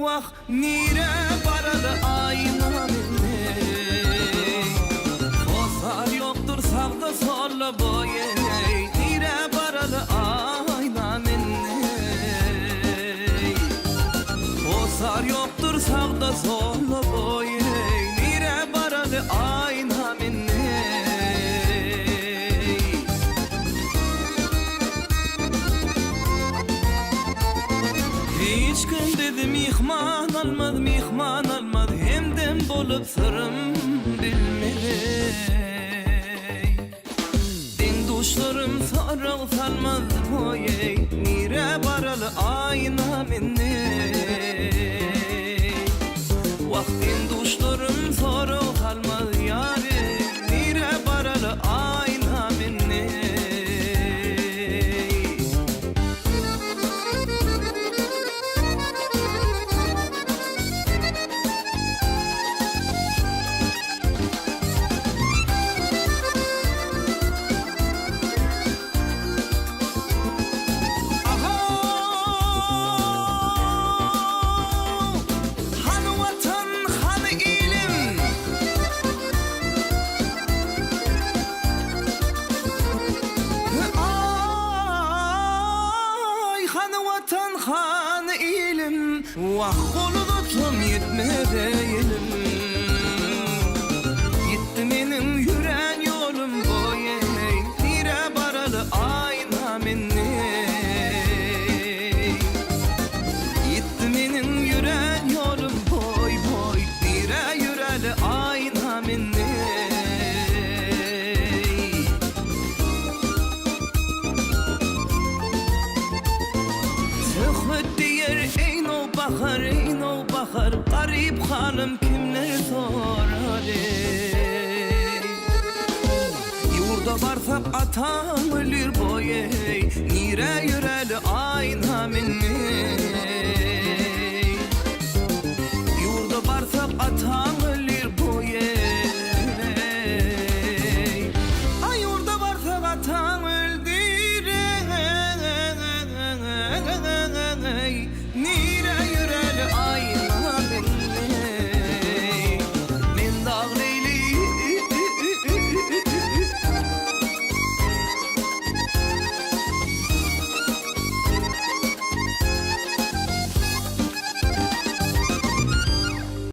Vah nire baralı ayna minne Kosar yoktur sağda solla boye Nire baralı ayna minne Kosar yoktur sağda solla boye Nire baralı ayna minne Hiç gün dedim mihman almaz Hemden bolup sırım bilmedi Din duşlarım sarıl salmaz boye Nire baralı ayna minne Vaktin duşlarım sarıl salmaz yâri Nire baralı ayna minne Vatan han ilim Vah kolunutum yetmedi elim Gitti benim yüren yolum boye Nire baralı ayna minne Gitti benim yüren yolum boy boy Nire yüreli ayna minne Eyno bakar garip halim kimler sorar Yurda barsak atam ölür boye Nire yüreli ayna minne